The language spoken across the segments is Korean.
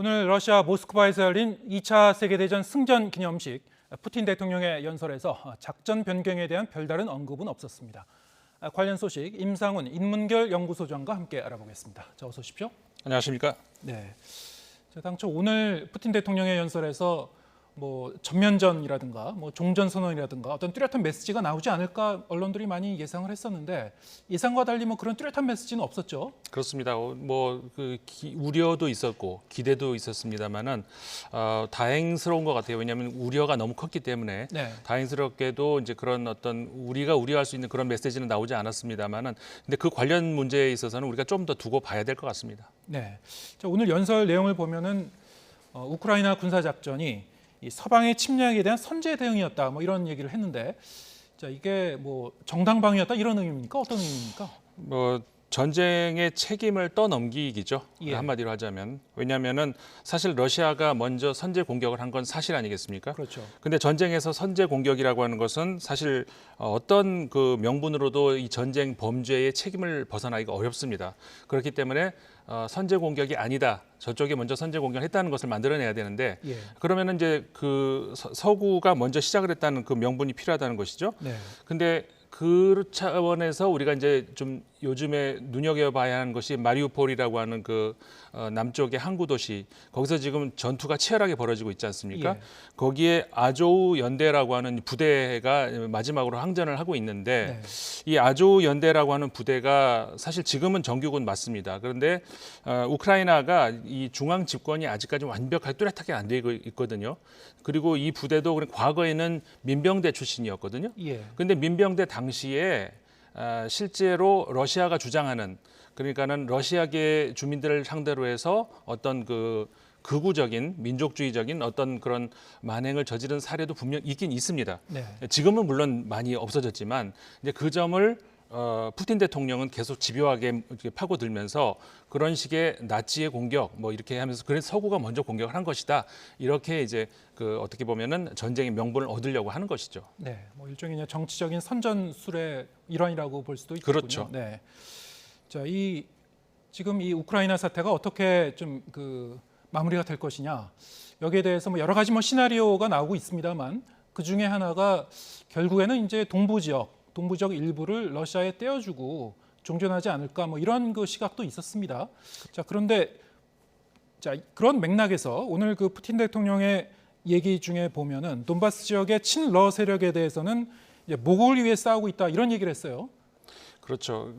오늘 러시아 모스크바에서 열린 2차 세계대전 승전 기념식 푸틴 대통령의 연설에서 작전 변경에 대한 별다른 언급은 없었습니다. 관련 소식 임상훈 인문결 연구소장과 함께 알아보겠습니다. 자, 어서 오십시오. 안녕하십니까? 네. 자, 당초 오늘 푸틴 대통령의 연설에서 전면전이라든가 종전 선언이라든가 어떤 뚜렷한 메시지가 나오지 않을까 언론들이 많이 예상을 했었는데 예상과 달리 그런 뚜렷한 메시지는 없었죠. 그렇습니다. 우려도 있었고 기대도 있었습니다만은 다행스러운 것 같아요. 왜냐하면 우려가 너무 컸기 때문에 네. 다행스럽게도 이제 그런 어떤 우리가 우려할 수 있는 그런 메시지는 나오지 않았습니다만은 근데 그 관련 문제에 있어서는 우리가 좀 더 두고 봐야 될 것 같습니다. 네. 자, 오늘 연설 내용을 보면은 우크라이나 군사 작전이 이 서방의 침략에 대한 선제 대응이었다 이런 얘기를 했는데 자, 이게 정당방위였다 이런 의미입니까? 어떤 의미입니까? 전쟁의 책임을 떠넘기기죠. 예. 한마디로 하자면. 왜냐하면은 사실 러시아가 먼저 선제 공격을 한 건 사실 아니겠습니까? 그렇죠. 근데 전쟁에서 선제 공격이라고 하는 것은 사실 어떤 그 명분으로도 이 전쟁 범죄의 책임을 벗어나기가 어렵습니다. 그렇기 때문에 선제 공격이 아니다. 저쪽이 먼저 선제 공격을 했다는 것을 만들어내야 되는데 예. 그러면은 이제 그 서구가 먼저 시작을 했다는 그 명분이 필요하다는 것이죠. 네. 근데 그 차원에서 우리가 이제 좀 요즘에 눈여겨봐야 하는 것이 마리우폴이라고 하는 그 남쪽의 항구 도시 거기서 지금 전투가 치열하게 벌어지고 있지 않습니까? 예. 거기에 아조우 연대라고 하는 부대가 마지막으로 항전을 하고 있는데 네. 이 아조우 연대라고 하는 부대가 사실 지금은 정규군 맞습니다. 그런데 우크라이나가 이 중앙 집권이 아직까지 완벽하게 뚜렷하게 안 되고 있거든요. 그리고 이 부대도 과거에는 민병대 출신이었거든요. 예. 근데 민병대 당시에 실제로 러시아가 주장하는 그러니까는 러시아계 주민들을 상대로 해서 어떤 그 극우적인 민족주의적인 어떤 그런 만행을 저지른 사례도 분명 있긴 있습니다. 네. 지금은 물론 많이 없어졌지만 이제 그 점을 푸틴 대통령은 계속 집요하게 이렇게 파고들면서 그런 식의 나치의 공격 이렇게 하면서 그래서 서구가 먼저 공격을 한 것이다. 이렇게 이제 그 어떻게 보면은 전쟁의 명분을 얻으려고 하는 것이죠. 네. 일종의 정치적인 선전술의 일환이라고 볼 수도 있겠군요. 그렇죠. 네. 자, 지금 이 우크라이나 사태가 어떻게 좀 마무리가 될 것이냐. 여기에 대해서 여러 가지 시나리오가 나오고 있습니다만 그 중에 하나가 결국에는 이제 동부 지역 일부를 러시아에 떼어주고 종전하지 않을까 이런 그 시각도 있었습니다. 자, 그런데 그런 맥락에서 오늘 그 푸틴 대통령의 얘기 중에 보면은 돈바스 지역의 친러 세력에 대해서는 이제 목을 위해 싸우고 있다 이런 얘기를 했어요. 그렇죠.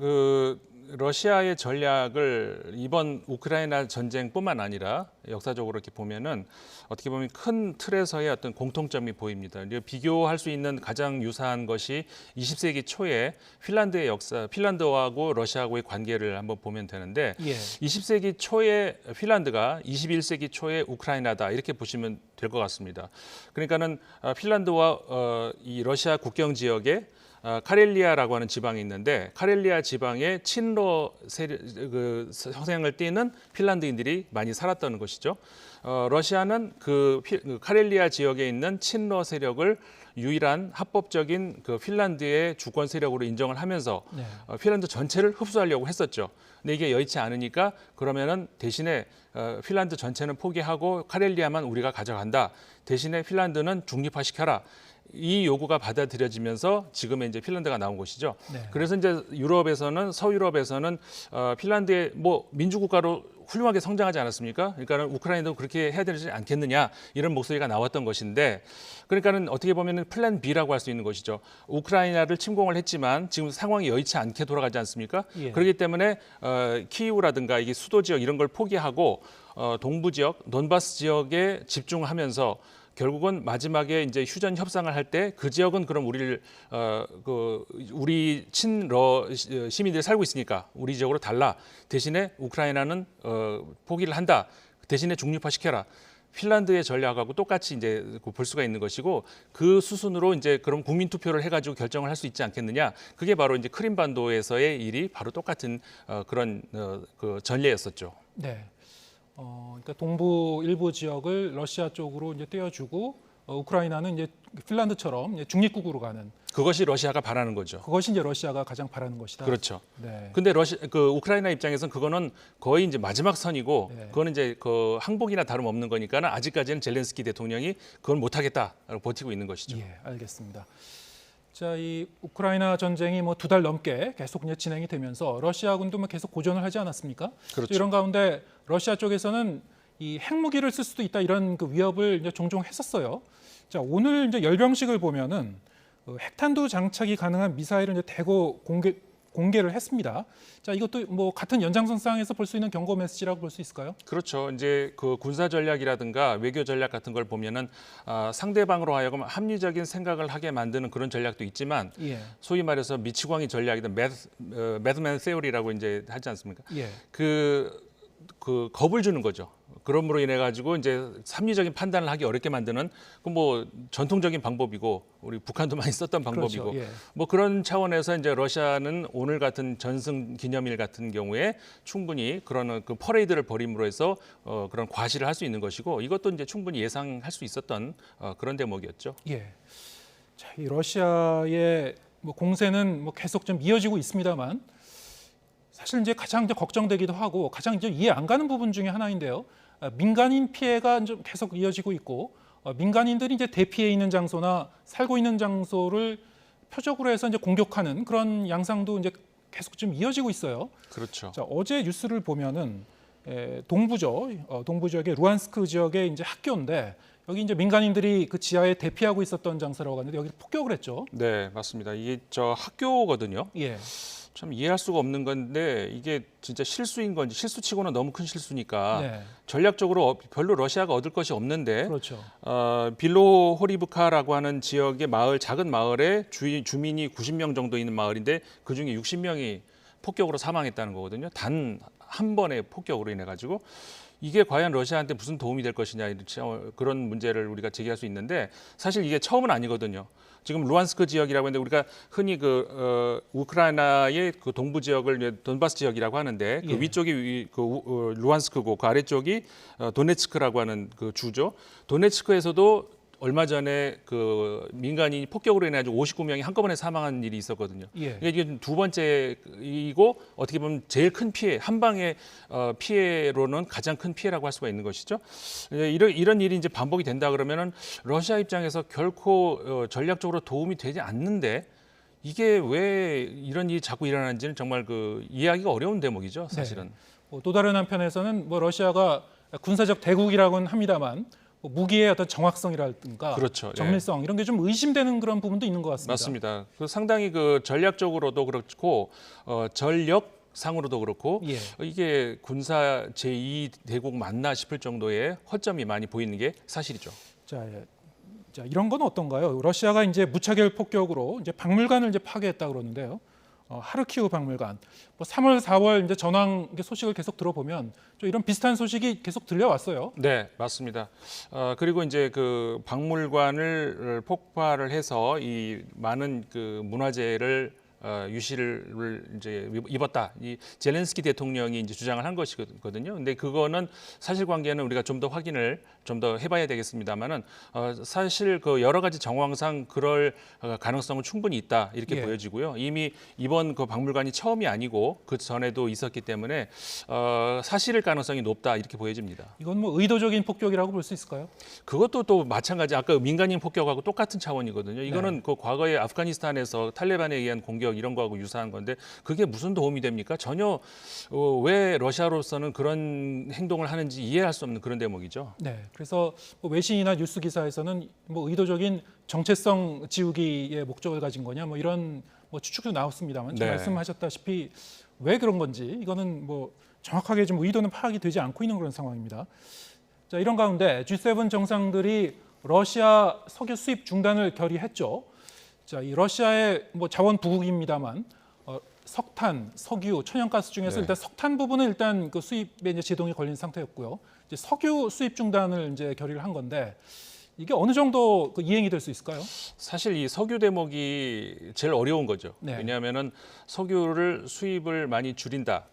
러시아의 전략을 이번 우크라이나 전쟁뿐만 아니라 역사적으로 이렇게 보면은 어떻게 보면 큰 틀에서의 어떤 공통점이 보입니다. 비교할 수 있는 가장 유사한 것이 20세기 초에 핀란드의 역사, 핀란드하고 러시아하고의 관계를 한번 보면 되는데 예. 20세기 초에 핀란드가 21세기 초에 우크라이나다 이렇게 보시면 될 것 같습니다. 그러니까는 핀란드와 이 러시아 국경 지역에 카렐리아라고 하는 지방이 있는데 카렐리아 지방에 친러 성향을 띠는 핀란드인들이 많이 살았다는 것이죠. 러시아는 그 카렐리아 지역에 있는 친러 세력을 유일한 합법적인 그 핀란드의 주권 세력으로 인정을 하면서 네. 핀란드 전체를 흡수하려고 했었죠. 근데 이게 여의치 않으니까 그러면은 대신에 핀란드 전체는 포기하고 카렐리아만 우리가 가져간다. 대신에 핀란드는 중립화시켜라. 이 요구가 받아들여지면서 지금의 이제 핀란드가 나온 것이죠. 네. 그래서 이제 유럽에서는 서유럽에서는 핀란드의 민주국가로 훌륭하게 성장하지 않았습니까? 그러니까는 우크라이나도 그렇게 해야 되지 않겠느냐 이런 목소리가 나왔던 것인데, 그러니까는 어떻게 보면은 플랜 B라고 할 수 있는 것이죠. 우크라이나를 침공을 했지만 지금 상황이 여의치 않게 돌아가지 않습니까? 예. 그렇기 때문에 키이우라든가 이게 수도 지역 이런 걸 포기하고 동부 지역, 돈바스 지역에 집중하면서. 결국은 마지막에 이제 휴전 협상을 할 때 그 지역은 그럼 우리 친러 시민들이 살고 있으니까 우리 지역으로 달라. 대신에 우크라이나는 포기를 한다. 대신에 중립화시켜라. 핀란드의 전략하고 똑같이 이제 볼 수가 있는 것이고 그 수순으로 이제 그럼 국민 투표를 해가지고 결정을 할 수 있지 않겠느냐. 그게 바로 이제 크림반도에서의 일이 바로 똑같은 그런 그 전례였었죠. 네. 그러니까 동부 일부 지역을 러시아 쪽으로 이제 떼어주고 우크라이나는 이제 핀란드처럼 이제 중립국으로 가는 그것이 러시아가 바라는 거죠. 그것이 이제 러시아가 가장 바라는 것이다. 그렇죠. 네. 근데 우크라이나 입장에서는 그거는 거의 이제 마지막 선이고 네. 그거는 이제 그 항복이나 다름없는 거니까는 아직까지는 젤렌스키 대통령이 그걸 못하겠다라고 버티고 있는 것이죠. 예, 알겠습니다. 자, 이 우크라이나 전쟁이 뭐 2달 넘게 계속 이제 진행이 되면서 러시아군도 뭐 계속 고전을 하지 않았습니까? 그렇죠. 이런 가운데 러시아 쪽에서는 이 핵무기를 쓸 수도 있다 이런 그 위협을 이제 종종 했었어요. 자, 오늘 이제 열병식을 보면은 핵탄두 장착이 가능한 미사일을 이제 대거 공개를 했습니다. 자, 이것도 뭐 같은 연장선상에서 볼 수 있는 경고 메시지라고 볼 수 있을까요? 그렇죠. 이제 그 군사 전략이라든가 외교 전략 같은 걸 보면은 상대방으로 하여금 합리적인 생각을 하게 만드는 그런 전략도 있지만 예, 소위 말해서 미치광이 전략이든 매드맨 세오리라고 이제 하지 않습니까? 예, 그 겁을 주는 거죠. 그럼으로 인해 가지고 이제 합리적인 판단을 하기 어렵게 만드는 그 뭐 전통적인 방법이고 우리 북한도 많이 썼던 방법이고 그렇죠. 예. 뭐 그런 차원에서 이제 러시아는 오늘 같은 전승 기념일 같은 경우에 충분히 그런 그 퍼레이드를 벌임으로 해서 그런 과시를 할 수 있는 것이고 이것도 이제 충분히 예상할 수 있었던 그런 대목이었죠. 예. 자, 이 러시아의 뭐 공세는 뭐 계속 좀 이어지고 있습니다만 사실 이제 가장 이제 걱정되기도 하고 가장 이제 이해 안 가는 부분 중에 하나인데요. 민간인 피해가 좀 계속 이어지고 있고 민간인들이 이제 대피해 있는 장소나 살고 있는 장소를 표적으로 해서 이제 공격하는 그런 양상도 이제 계속 좀 이어지고 있어요. 그렇죠. 자, 어제 뉴스를 보면은 동부죠. 동부 지역의 루안스크 지역의 이제 학교인데 여기 이제 민간인들이 그 지하에 대피하고 있었던 장소라고 하는데 여기 폭격을 했죠. 네, 맞습니다. 이게 저 학교거든요. 예. 참 이해할 수가 없는 건데 이게 진짜 실수인 건지 실수치고는 너무 큰 실수니까 네. 전략적으로 별로 러시아가 얻을 것이 없는데 그렇죠. 빌로호리브카라고 하는 지역의 마을 작은 마을에 주민이 90명 정도 있는 마을인데 그중에 60명이 폭격으로 사망했다는 거거든요. 단 한 번의 폭격으로 인해 가지고 이게 과연 러시아한테 무슨 도움이 될 것이냐 그런 문제를 우리가 제기할 수 있는데 사실 이게 처음은 아니거든요. 지금 루안스크 지역이라고 하는데 우리가 흔히 우크라이나의 그 동부 지역을 돈바스 지역이라고 하는데 그 예. 위쪽이 루안스크고 그 아래쪽이 도네츠크라고 하는 그 주죠. 도네츠크에서도 얼마 전에 그 민간인이 폭격으로 인해 가지고 59명이 한꺼번에 사망한 일이 있었거든요. 예. 이게 두 번째이고 어떻게 보면 제일 큰 피해, 한 방의 피해로는 가장 큰 피해라고 할 수가 있는 것이죠. 이런 일이 이제 반복이 된다 그러면은 러시아 입장에서 결코 전략적으로 도움이 되지 않는데 이게 왜 이런 일이 자꾸 일어나는지는 정말 그 이해하기가 어려운 대목이죠, 사실은. 네. 또 다른 한편에서는 뭐 러시아가 군사적 대국이라고는 합니다만 뭐 무기의 어떤 정확성이라든가 그렇죠. 정밀성 이런 게 좀 의심되는 그런 부분도 있는 것 같습니다. 맞습니다. 상당히 그 전략적으로도 그렇고 전력상으로도 그렇고 예. 이게 군사 제2대국 맞나 싶을 정도의 허점이 많이 보이는 게 사실이죠. 자, 이런 건 어떤가요? 러시아가 이제 무차별 폭격으로 이제 박물관을 이제 파괴했다 그러는데요. 하르키우 박물관. 뭐 3월, 4월 이제 전황 소식을 계속 들어보면 좀 이런 비슷한 소식이 계속 들려왔어요. 네, 맞습니다. 그리고 이제 그 박물관을 폭발을 해서 이 많은 그 문화재를 유실을 이제 입었다. 이 젤렌스키 대통령이 이제 주장을 한 것이거든요. 근데 그거는 사실관계는 우리가 좀 더 확인을 좀 더 해봐야 되겠습니다만은 사실 그 여러 가지 정황상 그럴 가능성은 충분히 있다 이렇게 예. 보여지고요. 이미 이번 그 박물관이 처음이 아니고 그 전에도 있었기 때문에 사실일 가능성이 높다 이렇게 보여집니다. 이건 뭐 의도적인 폭격이라고 볼 수 있을까요? 그것도 또 마찬가지 아까 민간인 폭격하고 똑같은 차원이거든요. 이거는 그 과거에 아프가니스탄에서 탈레반에 의한 공격 이런 거하고 유사한 건데 그게 무슨 도움이 됩니까? 전혀 왜 러시아로서는 그런 행동을 하는지 이해할 수 없는 그런 대목이죠. 네. 그래서 뭐 외신이나 뉴스 기사에서는 뭐 의도적인 정체성 지우기의 목적을 가진 거냐 뭐 이런 뭐 추측도 나왔습니다만 지금 네. 말씀하셨다시피 왜 그런 건지 이거는 뭐 정확하게 좀 의도는 파악이 되지 않고 있는 그런 상황입니다. 자, 이런 가운데 G7 정상들이 러시아 석유 수입 중단을 결의했죠. 자, 이 러시아의 뭐 자원 부국입니다만 석탄, 석유, 천연가스 중에서 네. 일단 석탄 부분은 일단 그 수입에 이제 제동이 걸린 상태였고요. 이제 석유 수입 중단을 이제 결의를 한 건데 이게 어느 정도 그 이행이 될 수 있을까요? 사실 이 석유 대목이 제일 어려운 거죠. 네. 왜냐하면은 석유를 수입을 많이 줄인다.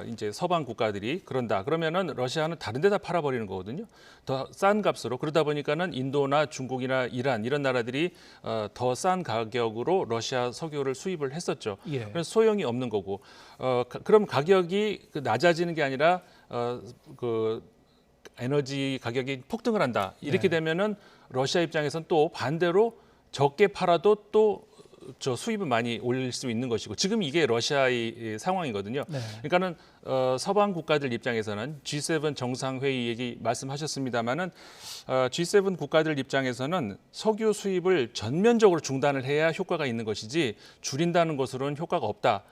이제 서방 국가들이 그런다. 그러면은 러시아는 다른 데다 팔아버리는 거거든요. 더 싼 값으로. 그러다 보니까는 인도나 중국이나 이란 이런 나라들이 더 싼 가격으로 러시아 석유를 수입을 했었죠. 예. 그래서 소용이 없는 거고. 그럼 가격이 낮아지는 게 아니라 그 에너지 가격이 폭등을 한다. 이렇게 네. 되면은 러시아 입장에서는 또 반대로 적게 팔아도 또 저 수입은 많이 올릴 수 있는 것이고 지금 이게 러시아의 상황이거든요. 네. 그러니까는 서방 국가들 입장에서는 G7 정상회의 얘기 말씀하셨습니다마는 G7 국가들 입장에서는 석유 수입을 전면적으로 중단을 해야 효과가 있는 것이지 줄인다는 것으로는 효과가 없다.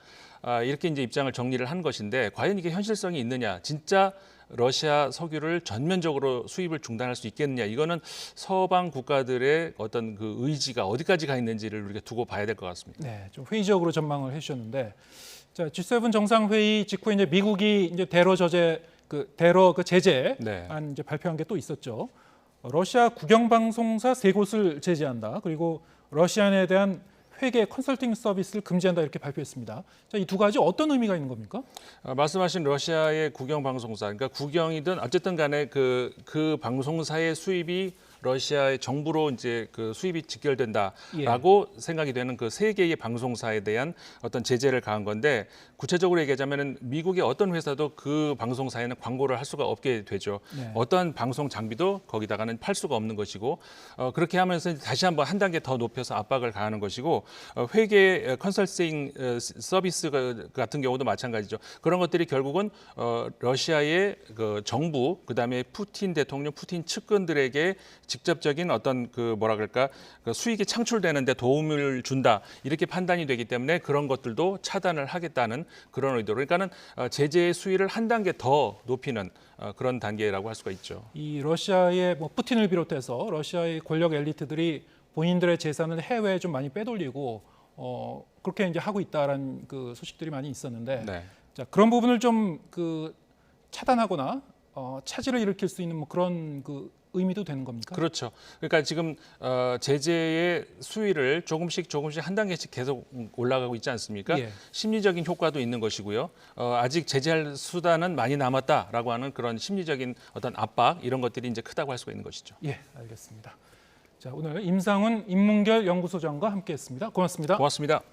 이렇게 이제 입장을 정리를 한 것인데 과연 이게 현실성이 있느냐? 진짜 러시아 석유를 전면적으로 수입을 중단할 수 있겠느냐? 이거는 서방 국가들의 어떤 그 의지가 어디까지 가 있는지를 우리가 두고 봐야 될 것 같습니다. 네, 좀 회의적으로 전망을 해주셨는데, 자 G7 정상회의 직후에 이제 미국이 이제 대러 제재안 네. 이제 발표한 게 또 있었죠. 러시아 국영 방송사 3곳을 제재한다. 그리고 러시안에 대한 회계 컨설팅 서비스를 금지한다 이렇게 발표했습니다. 자, 이 두 가지 어떤 의미가 있는 겁니까? 말씀하신 러시아의 국영 방송사, 그러니까 국영이든 어쨌든 간에 그 방송사의 수입이 러시아의 정부로 이제 그 수입이 직결된다라고 생각이 되는 그 세 개의 방송사에 대한 어떤 제재를 가한 건데 구체적으로 얘기하자면은 미국의 어떤 회사도 그 방송사에는 광고를 할 수가 없게 되죠. 네. 어떤 방송 장비도 거기다가는 팔 수가 없는 것이고 그렇게 하면서 다시 한번 한 단계 더 높여서 압박을 가하는 것이고 회계 컨설팅 서비스 같은 경우도 마찬가지죠. 그런 것들이 결국은 러시아의 그 정부 그다음에 푸틴 대통령, 푸틴 측근들에게 직접적인 어떤 그 뭐라 그럴까 그 수익이 창출되는데 도움을 준다 이렇게 판단이 되기 때문에 그런 것들도 차단을 하겠다는 그런 의도로 그러니까는 제재의 수위를 한 단계 더 높이는 그런 단계라고 할 수가 있죠. 이 러시아의 뭐 푸틴을 비롯해서 러시아의 권력 엘리트들이 본인들의 재산을 해외에 좀 많이 빼돌리고 그렇게 이제 하고 있다라는 그 소식들이 많이 있었는데, 네. 자 그런 부분을 좀 그 차단하거나 차질을 일으킬 수 있는 뭐 그런 그 의미도 되는 겁니까? 그렇죠. 그러니까 지금 제재의 수위를 조금씩 한 단계씩 계속 올라가고 있지 않습니까? 예. 심리적인 효과도 있는 것이고요. 아직 제재할 수단은 많이 남았다라고 하는 그런 심리적인 어떤 압박 이런 것들이 이제 크다고 할 수가 있는 것이죠. 예, 알겠습니다. 자, 오늘 임상훈 인문결 연구소장과 함께했습니다. 고맙습니다. 고맙습니다.